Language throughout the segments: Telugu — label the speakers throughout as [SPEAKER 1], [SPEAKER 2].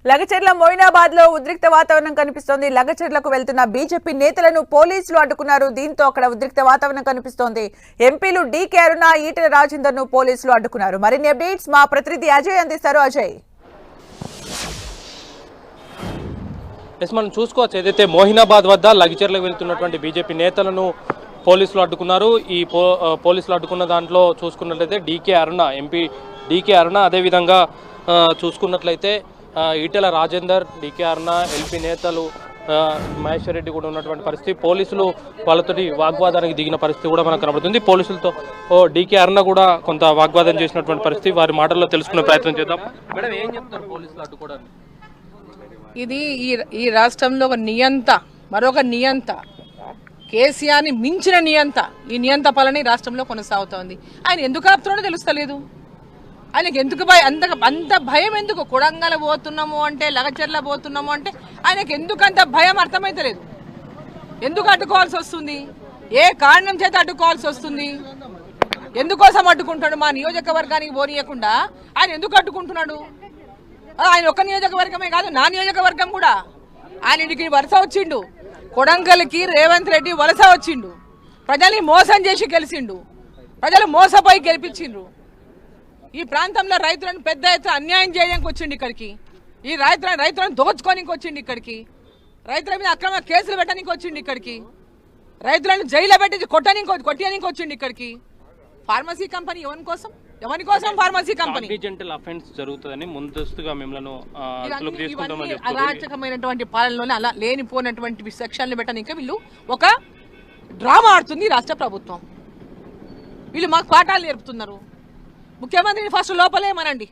[SPEAKER 1] లగచర్ల మోయినాబాద్ లో ఉద్రిక్త వాతావరణం కనిపిస్తోంది. లగచర్లకు వెళ్తున్న బీజేపీ నేతలను పోలీసులు అడ్డుకున్నారు. దీంతో అక్కడ ఉద్రిక్త వాతావరణం కనిపిస్తోంది. ఎంపీలు డీకే అరుణ, ఈటెల రాజేందర్ ను పోలీసులు అడ్డుకున్నారు. మరిన్ని అప్డేట్స్ మా ప్రతినిధి అజయ్ అందిస్తారు. అజయ్,
[SPEAKER 2] మనం చూసుకోవచ్చు, ఏదైతే మోహినాబాద్ వద్ద లగచర్లకు వెళ్తున్నటువంటి బీజేపీ నేతలను పోలీసులు అడ్డుకున్నారు. ఈ పోలీసులు అడ్డుకున్న దాంట్లో చూసుకున్నట్లయితే డీకే అరుణ, ఎంపీ డీకే అరుణ, అదేవిధంగా చూసుకున్నట్లయితే ఈటెల రాజేందర్, డీకే అరుణ, ఎల్పీ నేతలు మహేశ్వర్ రెడ్డి కూడా ఉన్నటువంటి పరిస్థితి. పోలీసులు వాళ్ళతోటి వాగ్వాదానికి దిగిన పరిస్థితి కూడా మనకు కనబడుతుంది. పోలీసులతో డీకే అరుణ కూడా కొంత వాగ్వాదం చేసినటువంటి పరిస్థితి. వారి మాటల్లో తెలుసుకునే ప్రయత్నం చేద్దాం. మేడం, ఏం చెప్తారు పోలీసులు అడ్డుకోవడానికి?
[SPEAKER 3] ఇది ఈ రాష్ట్రంలో ఒక నియంత, మరొక నియంత, కేసీఆర్ని మించిన నియంత, ఈ నియంత పాలన ఈ రాష్ట్రంలో కొనసాగుతోంది. ఆయన ఎందుకు ఆపుతున్నాడో తెలుస్తలేదు. ఆయనకి ఎందుకు అంత భయం ఎందుకు? కొడంగల్ పోతున్నాము అంటే, లగచర్ల పోతున్నాము అంటే ఆయనకి ఎందుకు అంత భయం అర్థమైతలేదు. ఎందుకు అడ్డుకోవాల్సి వస్తుంది? ఏ కారణం చేత అడ్డుకోవాల్సి వస్తుంది? ఎందుకోసం అడ్డుకుంటాడు? మా నియోజకవర్గానికి పోనీయకుండా ఆయన ఎందుకు అడ్డుకుంటున్నాడు? ఆయన ఒక్క నియోజకవర్గమే కాదు, నా నియోజకవర్గం కూడా. ఆయన ఇంటికి వలస వచ్చిండు. కొడంగల్కి రేవంత్ రెడ్డి వలస వచ్చిండు. ప్రజల్ని మోసం చేసి గెలిచిండు. ప్రజలు మోసపోయి గెలిపించిండ్రు. ఈ ప్రాంతంలో రైతులను పెద్ద ఎత్తున అన్యాయం చేయడానికి వచ్చిండు ఇక్కడికి. ఈ రైతులను దోచుకోనికి వచ్చిండు ఇక్కడికి. రైతుల మీద అక్రమ కేసులు పెట్టడానికి వచ్చిండు ఇక్కడికి. రైతులను జైల్లో పెట్టి కొట్టడానికి వచ్చిండు ఇక్కడికి. ఫార్మసీ కంపెనీ ఎవరి కోసం ఫార్మసీ కంపెనీ?
[SPEAKER 2] జరుగుతుందని ముందస్తుగా మిమ్మల్ని
[SPEAKER 3] అరాచకమైనటువంటి పాలనలోనే అలా లేనిపోయినటువంటి సెక్షన్లు పెట్టడానికి వీళ్ళు ఒక డ్రామా ఆడుతుంది రాష్ట్ర ప్రభుత్వం. వీళ్ళు మాకు పాఠాలు నేర్పుతున్నారు. ముఖ్యమంత్రిని ఫస్ట్ లోపలేమనండి.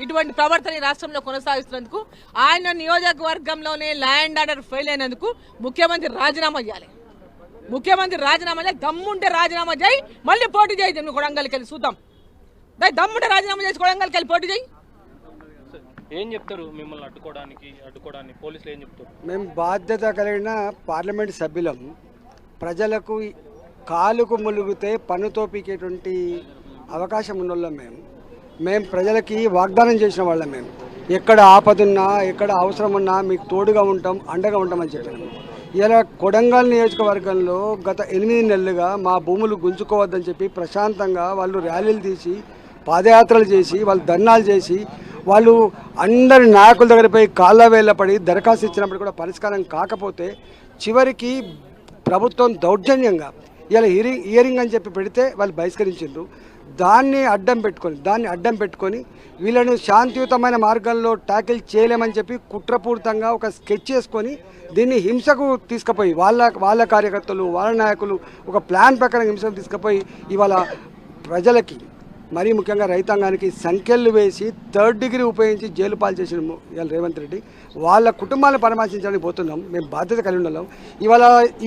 [SPEAKER 3] ఇటువంటి ప్రవర్తన రాష్ట్రంలో కొనసాగిస్తున్నందుకు, ఆయన నియోజకవర్గంలోనే ల్యాండ్ ఆర్డర్ ఫెయిల్ అయినందుకు ముఖ్యమంత్రి రాజీనామా చేయాలి. ముఖ్యమంత్రి రాజీనామా చేయాలి. దమ్ముంటే రాజీనామా చేయి, మళ్ళీ పోటీ చేయి. నువ్వు కొడంగల్కి వెళ్ళి చూద్దాం. దమ్ముంటే రాజీనామా చేసి కొడంగల్కి వెళ్ళి పోటీ చేయి.
[SPEAKER 2] ఏం చెప్తారు మిమ్మల్ని అడ్డుకోవడానికి పోలీసులు ఏం చెప్తారు?
[SPEAKER 4] మేము బాధ్యత కలిగిన పార్లమెంట్ సభ్యులం. ప్రజలకు కాలుకు ములుగుతే పన్నుతో పీకేటువంటి అవకాశం ఉన్నోళ్ళం మేము ప్రజలకి వాగ్దానం చేసిన వాళ్ళం. మేము ఎక్కడ ఆపదున్నా, ఎక్కడ అవసరం ఉన్నా మీకు తోడుగా ఉంటాం, అండగా ఉంటామని చెప్పాము. ఇలా కొడంగల్ నియోజకవర్గంలో గత 8 నెలలుగా మా భూములు గుంజుకోవద్దని చెప్పి ప్రశాంతంగా వాళ్ళు ర్యాలీలు తీసి, పాదయాత్రలు చేసి, వాళ్ళు ధర్నాలు చేసి, వాళ్ళు అందరి నాయకుల దగ్గర పోయి కాళ్ళ వేళ్ళ పడి దరఖాస్తు ఇచ్చినప్పుడు కూడా పరిష్కారం కాకపోతే చివరికి ప్రభుత్వం దౌర్జన్యంగా ఇలా హియరింగ్ అని చెప్పి పెడితే వాళ్ళు బహిష్కరించారు. దాన్ని అడ్డం పెట్టుకొని వీళ్ళను శాంతియుతమైన మార్గంలో ట్యాకిల్ చేయలేమని చెప్పి కుట్రపూరితంగా ఒక స్కెచ్ చేసుకొని దీన్ని హింసకు తీసుకుపోయి వాళ్ళ కార్యకర్తలు, వాళ్ళ నాయకులు ఒక ప్లాన్ ప్రకారం హింసకు తీసుకుపోయి ఇవాళ ప్రజలకి, మరీ ముఖ్యంగా రైతాంగానికి సంఖ్యలు వేసి 3rd డిగ్రీ ఉపయోగించి జైలు పాలు చేసిన ఇవాళ రేవంత్ రెడ్డి. వాళ్ళ కుటుంబాలను పరామర్శించడానికి పోతున్నాం. మేము బాధ్యత కలిగి ఉన్నాం. ఇవాళ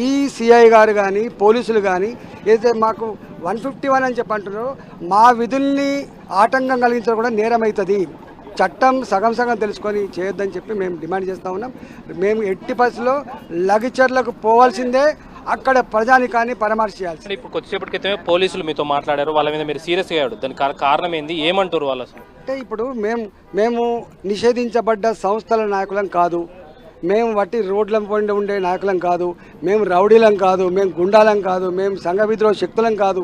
[SPEAKER 4] ఈ సిఐ గారు కానీ, పోలీసులు కానీ ఏదైతే మాకు 151 అని చెప్పి అంటున్నారో, మా విధుల్ని ఆటంకం కలిగించడం కూడా నేరం అవుతుంది. చట్టం సగం తెలుసుకొని చేయొద్దని చెప్పి మేము డిమాండ్ చేస్తూ ఉన్నాం. మేము ఎట్టి పరిస్థితుల్లో లగచర్లకు పోవాల్సిందే, అక్కడ ప్రజానికాన్ని పరామర్శించాల్సి.
[SPEAKER 2] ఇప్పుడు కొద్దిసేపటి క్రితమే పోలీసులు మీతో మాట్లాడారు. వాళ్ళ మీద మీరు సీరియస్గా అయ్యాడు. దానికి కారణం ఏంది? ఏమంటారు వాళ్ళు? అసలు
[SPEAKER 4] అంటే ఇప్పుడు మేము నిషేధించబడ్డ సంస్థల నాయకులం కాదు, మేము వట్టి రోడ్ల పైన ఉండే నాయకులం కాదు, మేము రౌడీలం కాదు, మేము గుండాలం కాదు, మేము సంఘ విద్రోహ శక్తులం కాదు.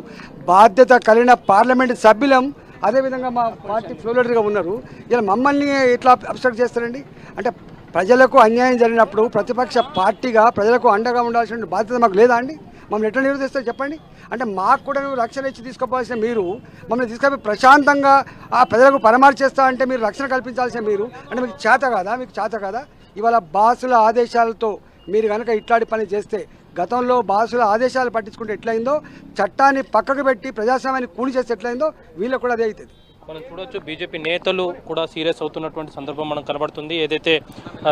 [SPEAKER 4] బాధ్యత కలిగిన పార్లమెంటు సభ్యులం. అదేవిధంగా మా పార్టీ ఫ్లోర్ లీడర్గా ఉన్నారు. ఇలా మమ్మల్ని ఎట్లా అబ్స్ట్రక్ట్ చేస్తారండి? అంటే ప్రజలకు అన్యాయం జరిగినప్పుడు ప్రతిపక్ష పార్టీగా ప్రజలకు అండగా ఉండాల్సిన బాధ్యత మాకు లేదా అండి? మమ్మల్ని ఎట్లా నిరోధిస్తారు చెప్పండి? అంటే మాకు కూడా రక్షణ ఇచ్చి తీసుకోవాల్సిన మీరు మమ్మల్ని తీసుకొని ప్రశాంతంగా ఆ ప్రజలకు పరామర్శిస్తా అంటే మీరు రక్షణ కల్పించాల్సిన మీరు అంటే మీకు చేత కాదా? ఇవాళ బాసుల ఆదేశాలతో మీరు కనుక ఇట్లాంటి పని చేస్తే, గతంలో బాసుల ఆదేశాలు పట్టించుకుంటే ఎట్లయిందో, చట్టాన్ని పక్కకు పెట్టి ప్రజాస్వామ్యాన్ని కూలి చేస్తే ఎట్లయిందో వీళ్ళకి కూడా అదే అవుతుంది.
[SPEAKER 2] మనం చూడొచ్చు, బీజేపీ నేతలు కూడా సీరియస్ అవుతున్నటువంటి సందర్భం మనకు కనబడుతుంది. ఏదైతే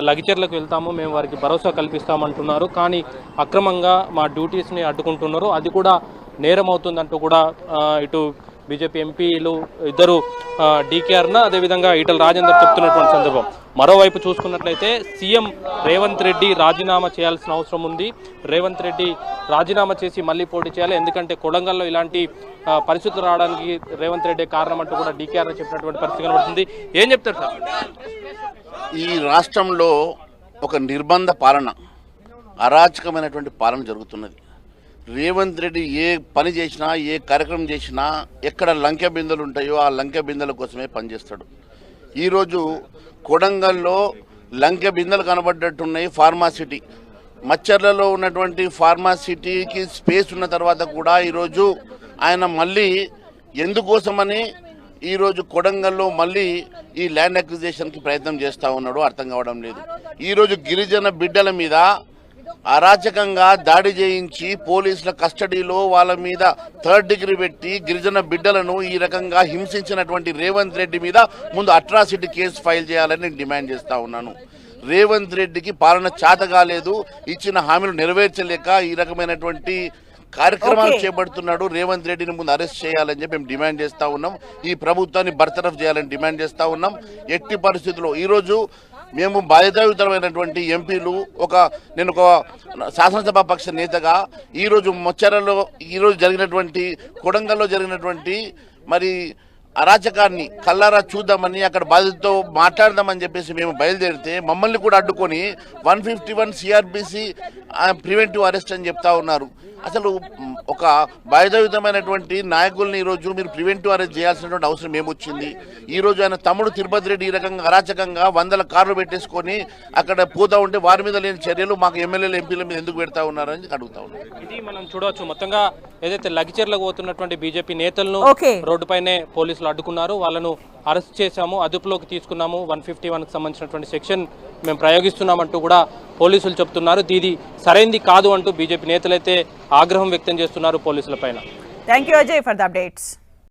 [SPEAKER 2] లగచర్లకు వెళ్తామో మేము వారికి భరోసా కల్పిస్తామంటున్నారు, కానీ అక్రమంగా మా డ్యూటీస్ని అడ్డుకుంటున్నారు, అది కూడా నేరం అవుతుందంటూ కూడా ఇటు బీజేపీ ఎంపీలు ఇద్దరు డీకే అరుణ, అదేవిధంగా ఈటెల రాజేందర్ చెప్తున్నటువంటి సందర్భం. మరోవైపు చూసుకున్నట్లయితే సీఎం రేవంత్ రెడ్డి రాజీనామా చేయాల్సిన అవసరం ఉంది. రేవంత్ రెడ్డి రాజీనామా చేసి మళ్ళీ పోటీ చేయాలి. ఎందుకంటే కొడంగల్లో ఇలాంటి పరిస్థితులు రావడానికి రేవంత్ రెడ్డి కారణం అంటూ కూడా డీకే అరుణ చెప్పినటువంటి పరిస్థితి కనబడుతుంది. ఏం చెప్తారు సార్?
[SPEAKER 5] ఈ రాష్ట్రంలో ఒక నిర్బంధ పాలన, అరాచకమైనటువంటి పాలన జరుగుతున్నది. రేవంత్ రెడ్డి ఏ పని చేసినా, ఏ కార్యక్రమం చేసినా ఎక్కడ లంకె బిందెలు ఉంటాయో ఆ లంకె బిందెల కోసమే పనిచేస్తాడు. ఈరోజు కొడంగల్లో లంకె బిందెలు కనబడ్డట్టున్నాయి. ఫార్మాసిటీ మచ్చర్లలో ఉన్నటువంటి ఫార్మాసిటీకి స్పేస్ ఉన్న తర్వాత కూడా ఈరోజు ఆయన మళ్ళీ ఎందుకోసమని ఈరోజు కొడంగల్లో మళ్ళీ ఈ ల్యాండ్ అక్విజిషన్కి ప్రయత్నం చేస్తూ ఉన్నాడు అర్థం కావడం లేదు. ఈరోజు గిరిజన బిడ్డల మీద అరాచకంగా దాడి చేయించి పోలీసుల కస్టడీలో వాళ్ళ మీద 3rd డిగ్రీ పెట్టి గిరిజన బిడ్డలను ఈ రకంగా హింసించినటువంటి రేవంత్ రెడ్డి మీద ముందు అట్రాసిటీ కేసు ఫైల్ చేయాలని నేను డిమాండ్ చేస్తూ ఉన్నాను. రేవంత్ రెడ్డికి పాలన చేత కాలేదు, ఇచ్చిన హామీలు నెరవేర్చలేక ఈ రకమైనటువంటి కార్యక్రమాలు చేపడుతున్నాడు. రేవంత్ రెడ్డిని ముందు అరెస్ట్ చేయాలని చెప్పి మేము డిమాండ్ చేస్తూ ఉన్నాం. ఈ ప్రభుత్వాన్ని బర్తరఫ్ చేయాలని డిమాండ్ చేస్తూ ఉన్నాం. ఎట్టి పరిస్థితుల్లో ఈరోజు మేము బాధ్యతాయుతమైనటువంటి ఎంపీలు నేను ఒక శాసనసభ పక్ష నేతగా ఈరోజు మొచ్చరలో ఈరోజు జరిగినటువంటి కొడంగల్లో జరిగినటువంటి మరి అరాచకాన్ని కల్లారా చూద్దామని అక్కడ బాధితులతో మాట్లాడదామని చెప్పేసి మేము బయలుదేరితే మమ్మల్ని కూడా అడ్డుకొని 151 సిఆర్బిసి ప్రివెంటివ్ అరెస్ట్ అని చెప్తా ఉన్నారు. అసలు ఒక బాధ్యతాయుతమైనటువంటి నాయకుల్ని ఈరోజు మీరు ప్రివెంటివ్ అరెస్ట్ చేయాల్సినటువంటి అవసరం ఏమొచ్చింది? ఈరోజు ఆయన తమ్ముడు తిరుపతి రెడ్డి ఈ రకంగా అరాచకంగా 100 కార్లు పెట్టేసుకొని అక్కడ పోతా ఉంటే వారి మీద లేని చర్యలు మాకు ఎమ్మెల్యేలు ఎంపీల మీద ఎందుకు పెడతా ఉన్నారని అడుగుతా ఉన్నారు.
[SPEAKER 2] ఇది మనం చూడవచ్చు. మొత్తంగా ఏదైతే లగిచెర్లకు పోతున్నటువంటి బీజేపీ నేతలను రోడ్డుపైనే పోలీసులు అడ్డుకున్నారు. వాళ్ళను అరెస్ట్ చేశాము, అదుపులోకి తీసుకున్నాము. 151కి సంబంధించినటువంటి సెక్షన్ మేము ప్రయోగిస్తున్నామంటూ కూడా పోలీసులు చెప్తున్నారు. ఇది సరైంది కాదు అంటూ బీజేపీ నేతలైతే ఆగ్రహం వ్యక్తం చేస్తున్నారు పోలీసుల పైన.
[SPEAKER 1] Thank you Ajay for the updates.